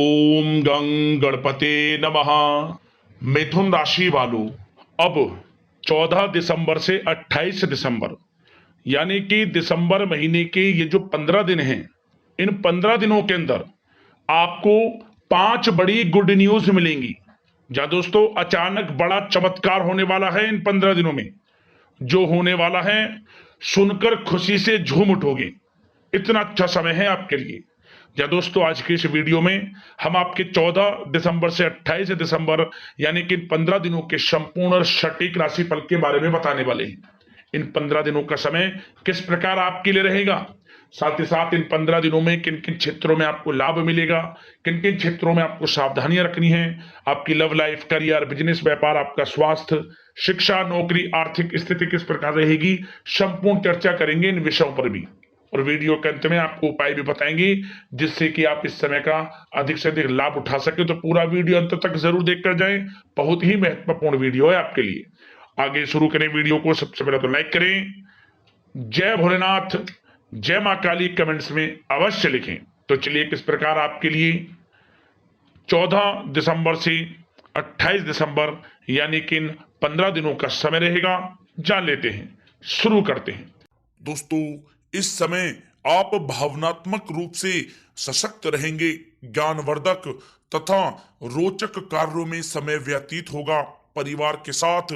ओम गं गणपते नमः। मिथुन राशि वालों, अब 14 दिसंबर से 28 दिसंबर यानी कि दिसंबर महीने के ये जो 15 दिन हैं, इन 15 दिनों के अंदर आपको 5 बड़ी गुड न्यूज मिलेंगी। जा दोस्तों, अचानक बड़ा चमत्कार होने वाला है इन 15 दिनों में। जो होने वाला है, सुनकर खुशी से झूम उठोगे। इतना अच्छा समय है आपके लिए। या दोस्तों, आज की इस वीडियो में हम आपके 14 दिसंबर से 28 दिसंबर यानी कि इन 15 दिनों के संपूर्ण और सटीक राशिफल के बारे में बताने वाले हैं। इन 15 दिनों का समय किस प्रकार आपके लिए रहेगा, साथ ही साथ इन 15 दिनों में किन किन क्षेत्रों में आपको लाभ मिलेगा, किन किन क्षेत्रों में आपको सावधानियां रखनी है, आपकी लव लाइफ, करियर, बिजनेस, व्यापार, आपका स्वास्थ्य, शिक्षा, नौकरी, आर्थिक स्थिति किस प्रकार रहेगी, संपूर्ण चर्चा करेंगे इन विषयों पर भी। और वीडियो के अंत में आपको उपाय भी बताएंगे जिससे कि आप इस समय का अधिक से अधिक लाभ उठा सके। तो पूरा वीडियो अंत तक जरूर देखकर जाएं, बहुत ही महत्वपूर्ण वीडियो है आपके लिए। आगे शुरू करें वीडियो को। सबसे पहले तो लाइक करें, जय भोलेनाथ, जय मां काली कमेंट्स में अवश्य लिखें। तो चलिए, किस प्रकार आपके लिए 14 दिसंबर से 28 दिसंबर यानी कि इन 15 दिनों का समय रहेगा, जान लेते हैं। शुरू करते हैं। दोस्तों, इस समय आप भावनात्मक रूप से सशक्त रहेंगे। ज्ञानवर्धक तथा रोचक कार्यों में समय व्यतीत होगा। परिवार के साथ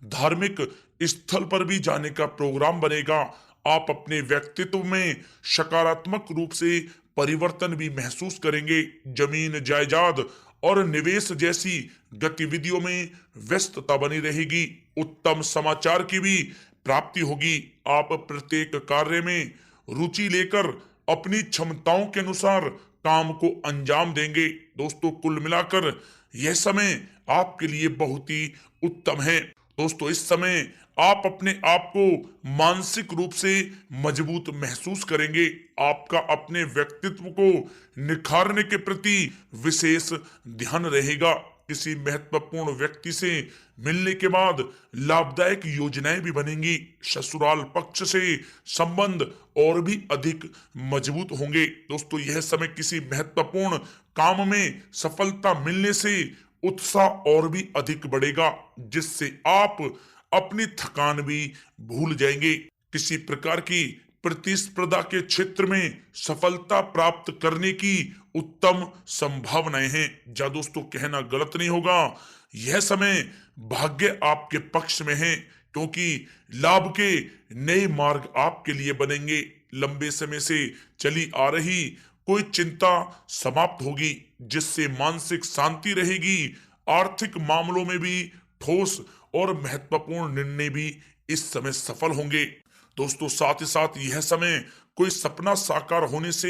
धार्मिक स्थल पर भी जाने का प्रोग्राम बनेगा। आप अपने व्यक्तित्व में सकारात्मक रूप से परिवर्तन भी महसूस करेंगे। जमीन जायदाद और निवेश जैसी गतिविधियों में व्यस्तता बनी रहेगी। उत्तम समाचार की भी प्राप्ति होगी। आप प्रत्येक कार्य में रुचि लेकर अपनी क्षमताओं के अनुसार काम को अंजाम देंगे। दोस्तों, कुल मिलाकर यह समय आपके लिए बहुत ही उत्तम है। दोस्तों, इस समय आप अपने आप को मानसिक रूप से मजबूत महसूस करेंगे। आपका अपने व्यक्तित्व को निखारने के प्रति विशेष ध्यान रहेगा। किसी महत्वपूर्ण व्यक्ति से मिलने के बाद लाभदायक योजनाएं भी बनेंगी। ससुराल पक्ष से संबंध और भी अधिक मजबूत होंगे। दोस्तों, यह समय किसी महत्वपूर्ण काम में सफलता मिलने से उत्साह और भी अधिक बढ़ेगा, जिससे आप अपनी थकान भी भूल जाएंगे। किसी प्रकार की प्रतिस्पर्धा के क्षेत्र में सफलता प्राप्त करने की उत्तम संभावनाएं हैं। जा दोस्तों, कहना गलत नहीं होगा, यह समय भाग्य आपके पक्ष में है, क्योंकि लाभ के नए मार्ग आपके लिए बनेंगे। लंबे समय से चली आ रही कोई चिंता समाप्त होगी, जिससे मानसिक शांति रहेगी। आर्थिक मामलों में भी ठोस और महत्वपूर्ण निर्णय भी इस समय सफल होंगे। दोस्तों, साथ ही साथ यह समय कोई सपना साकार होने से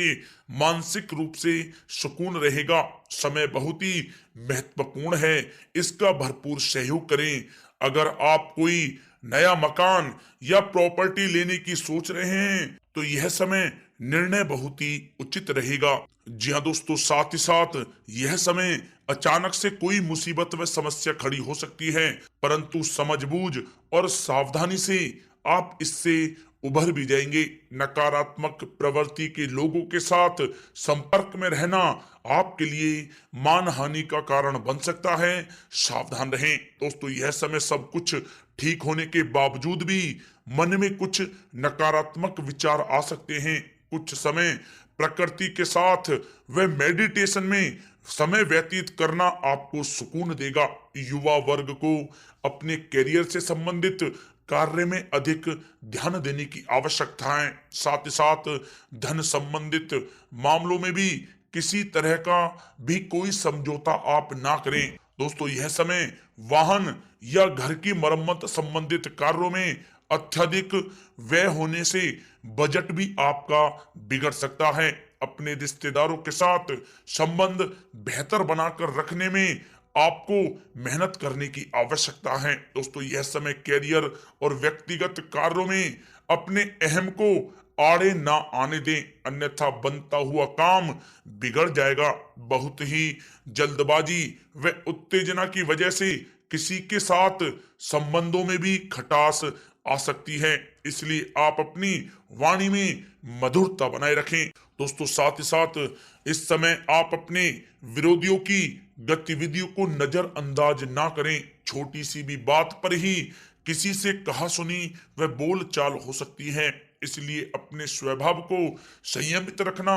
मानसिक रूप से सुकून रहेगा। समय बहुत ही महत्वपूर्ण है, इसका भरपूर सहयोग करें। अगर आप कोई नया मकान या प्रॉपर्टी लेने की सोच रहे हैं तो यह समय निर्णय बहुत ही उचित रहेगा। जी हाँ दोस्तों, साथ ही साथ यह समय अचानक से कोई मुसीबत व समस्या खड़ी हो सकती है, परंतु समझबूझ और सावधानी से आप इससे उभर भी जाएंगे। नकारात्मक प्रवृत्ति के लोगों के साथ संपर्क में रहना आपके लिए मानहानि का कारण बन सकता है, सावधान रहें। दोस्तों, यह समय सब कुछ ठीक होने के बावजूद भी मन में कुछ नकारात्मक विचार आ सकते हैं। कुछ समय प्रकृति के साथ व मेडिटेशन में समय व्यतीत करना आपको सुकून देगा। युवा वर्ग को अपने करियर से संबंधित कार्य में अधिक ध्यान देने की आवश्यकता है। साथ ही साथ धन संबंधित मामलों में भी किसी तरह का भी कोई समझौता आप ना करें। दोस्तों, यह समय वाहन या घर की मरम्मत संबंधित कार्यों में अत्यधिक व्यय होने से बजट भी आपका बिगड़ सकता है। अपने रिश्तेदारों के साथ संबंध बेहतर बनाकर रखने में आपको मेहनत करने की आवश्यकता है। दोस्तों, यह समय कैरियर और व्यक्तिगत कार्यों में अपने अहम को आड़े ना आने दें, अन्यथा बनता हुआ काम बिगड़ जाएगा। बहुत ही जल्दबाजी व उत्तेजना की वजह से किसी के साथ संबंधों में भी खटास आ सकती है, इसलिए आप अपनी वाणी में मधुरता बनाए रखें। दोस्तों साथ ही साथ इस समय आप अपने विरोधियों की गतिविधियों को नजरअंदाज ना करें। छोटी सी भी बात पर ही किसी से कहा सुनी व बोलचाल हो सकती है, इसलिए अपने स्वभाव को संयमित रखना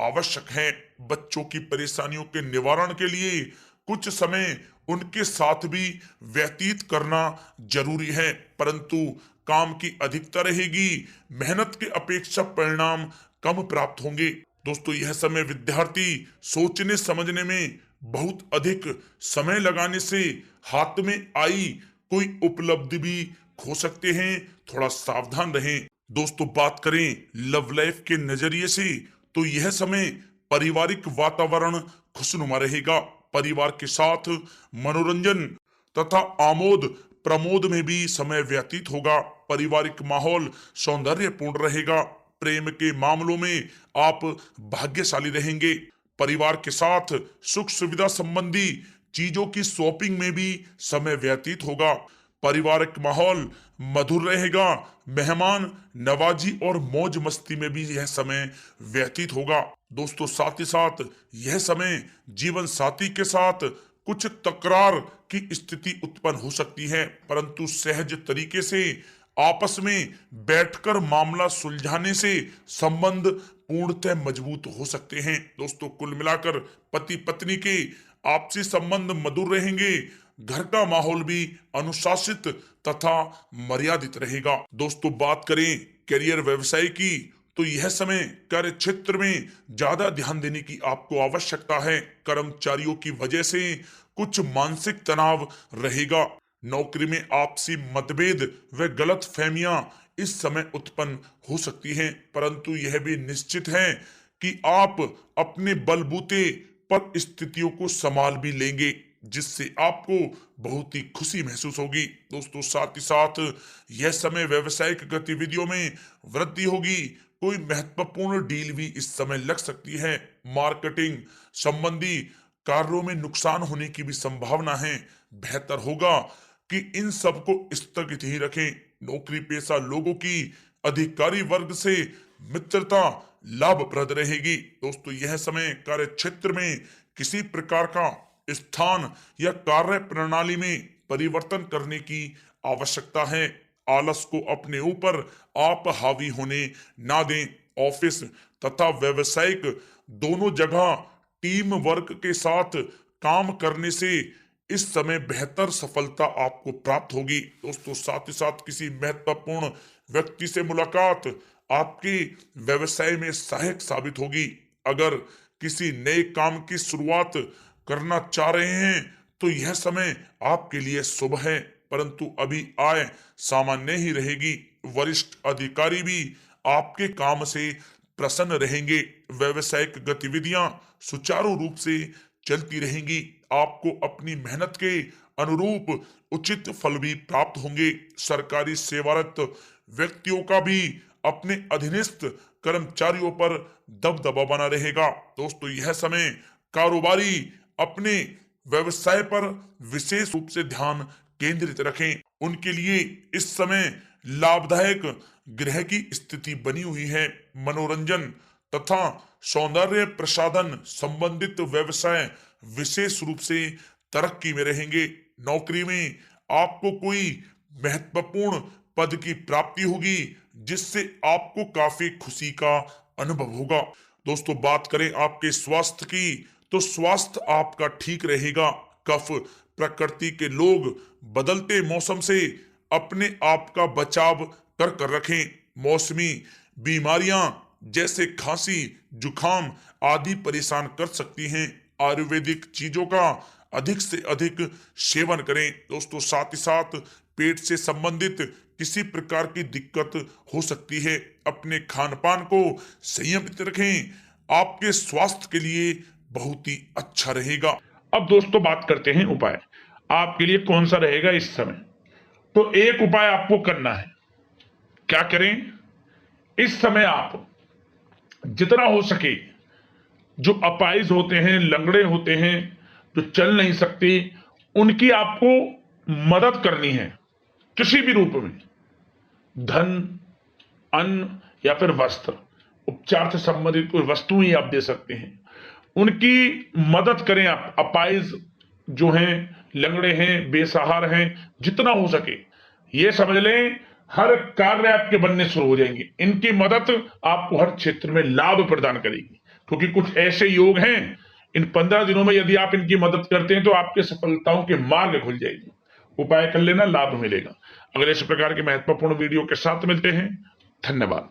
आवश्यक है। बच्चों की परेशानियों के निवारण के लिए कुछ समय उनके साथ भी व्यतीत करना जरूरी है, परंतु काम की अधिकता रहेगी, मेहनत के अपेक्षा परिणाम कम प्राप्त होंगे। दोस्तों यह समय विद्यार्थी सोचने समझने में बहुत अधिक समय लगाने से हाथ में आई कोई उपलब्धि भी खो सकते हैं, थोड़ा सावधान रहें। दोस्तों बात करें लव लाइफ के नजरिए से तो यह समय पारिवारिक वातावरण खुशनुमा रहेगा। परिवार के साथ मनोरंजन तथा आमोद प्रमोद में भी समय व्यतीत होगा। पारिवारिक माहौल सौंदर्यपूर्ण रहेगा। प्रेम के मामलों में आप भाग्यशाली रहेंगे। परिवार के साथ सुख सुविधा संबंधी चीजों की शॉपिंग में भी समय व्यतीत होगा। पारिवारिक माहौल मधुर रहेगा। मेहमान नवाजी और मौज मस्ती में भी यह समय व्यतीत होगा। दोस्तों साथ ही साथ यह समय जीवन साथी के साथ कुछ तकरार की स्थिति उत्पन्न हो सकती है, परंतु सहज तरीके से आपस में बैठकर मामला सुलझाने से संबंध पूर्णतः मजबूत हो सकते हैं। दोस्तों कुल मिलाकर पति पत्नी के आपसी संबंध मधुर रहेंगे। घर का माहौल भी अनुशासित तथा मर्यादित रहेगा। दोस्तों बात करें करियर व्यवसाय की तो यह समय कार्य क्षेत्र में ज्यादा ध्यान देने की आपको आवश्यकता है। कर्मचारियों की वजह से कुछ मानसिक तनाव रहेगा। नौकरी में आपसी मतभेद व गलत फहमियां इस समय उत्पन्न हो सकती हैं, परंतु यह भी निश्चित है कि आप अपने बलबूते पर स्थितियों को संभाल भी लेंगे, जिससे आपको बहुत ही खुशी महसूस होगी। दोस्तों साथ ही साथ यह समय व्यवसायिक गतिविधियों में वृद्धि होगी। कोई महत्वपूर्ण डील भी इस समय लग सकती है। मार्केटिंग संबंधी कार्यों में नुकसान होने की भी संभावना है। बेहतर होगा कि इन सब को स्थगित ही रखें। नौकरी पेशा लोगों की अधिकारी वर्ग से मित्रता लाभप्रद रहेगी। दोस्तों यह समय कार्य क्षेत्र में किसी प्रकार का स्थान या कार्य प्रणाली में परिवर्तन करने की आवश्यकता है। आलस को अपने ऊपर आप हावी होने ना दें। ऑफिस तथा व्यावसायिक दोनों जगह टीम वर्क के साथ काम करने से इस समय बेहतर सफलता आपको प्राप्त होगी। दोस्तों साथ ही साथ किसी महत्वपूर्ण व्यक्ति से मुलाकात आपके व्यवसाय में सहायक साबित होगी। अगर किसी नए काम की शुरुआत करना चाह रहे हैं तो यह समय आपके लिए शुभ है, परंतु अभी आय सामान्य ही रहेगी। वरिष्ठ अधिकारी भी आपके काम से प्रसन्न रहेंगे। व्यवसायिक गतिविधियां सुचारू रूप से चलती रहेंगी। आपको अपनी मेहनत के अनुरूप उचित फल भी प्राप्त होंगे। सरकारी सेवारत व्यक्तियों का भी अपने अधीनस्थ कर्मचारियों पर दबदबा बना रहेगा। दोस्तों यह समय कारोबारी अपने व्यवसाय पर विशेष रूप से ध्यान केंद्रित रखें। उनके लिए इस समय लाभदायक ग्रह की स्थिति बनी हुई है। मनोरंजन तथा सौंदर्य प्रसाधन संबंधित व्यवसाय विशेष रूप से तरक्की में रहेंगे। नौकरी में आपको कोई महत्वपूर्ण पद की प्राप्ति होगी, जिससे आपको काफी खुशी का अनुभव होगा। दोस्तों बात करें आपके स्वास्थ्य की तो स्वास्थ्य आपका ठीक रहेगा। कफ प्रकृति के लोग बदलते मौसम से अपने आप का बचाव कर कर रखें। मौसमी बीमारियां जैसे खांसी जुखाम आदि परेशान कर सकती हैं। आयुर्वेदिक चीजों का अधिक से अधिक सेवन करें। दोस्तों साथ ही साथ पेट से संबंधित किसी प्रकार की दिक्कत हो सकती है। अपने खान पान को संयमित रखें, आपके स्वास्थ्य के लिए बहुत ही अच्छा रहेगा। अब दोस्तों बात करते हैं उपाय आपके लिए कौन सा रहेगा इस समय। तो एक उपाय आपको करना है। क्या करें? इस समय आप जितना हो सके जो अपाहिज होते हैं, लंगड़े होते हैं, जो चल नहीं सकते, उनकी आपको मदद करनी है किसी भी रूप में, धन, अन्न या फिर वस्त्र। उपचार से संबंधित कोई वस्तुएं आप दे सकते हैं, उनकी मदद करें आप। अपाइज जो हैं, लंगड़े हैं, बेसहारा हैं, जितना हो सके ये समझ लें हर कार्य आपके बनने शुरू हो जाएंगे। इनकी मदद आपको हर क्षेत्र में लाभ प्रदान करेगी, क्योंकि कुछ ऐसे योग हैं इन 15 दिनों में यदि आप इनकी मदद करते हैं तो आपके सफलताओं के मार्ग खुल जाएगी। उपाय कर लेना, लाभ मिलेगा। अगले इस प्रकार के महत्वपूर्ण वीडियो के साथ मिलते हैं। धन्यवाद।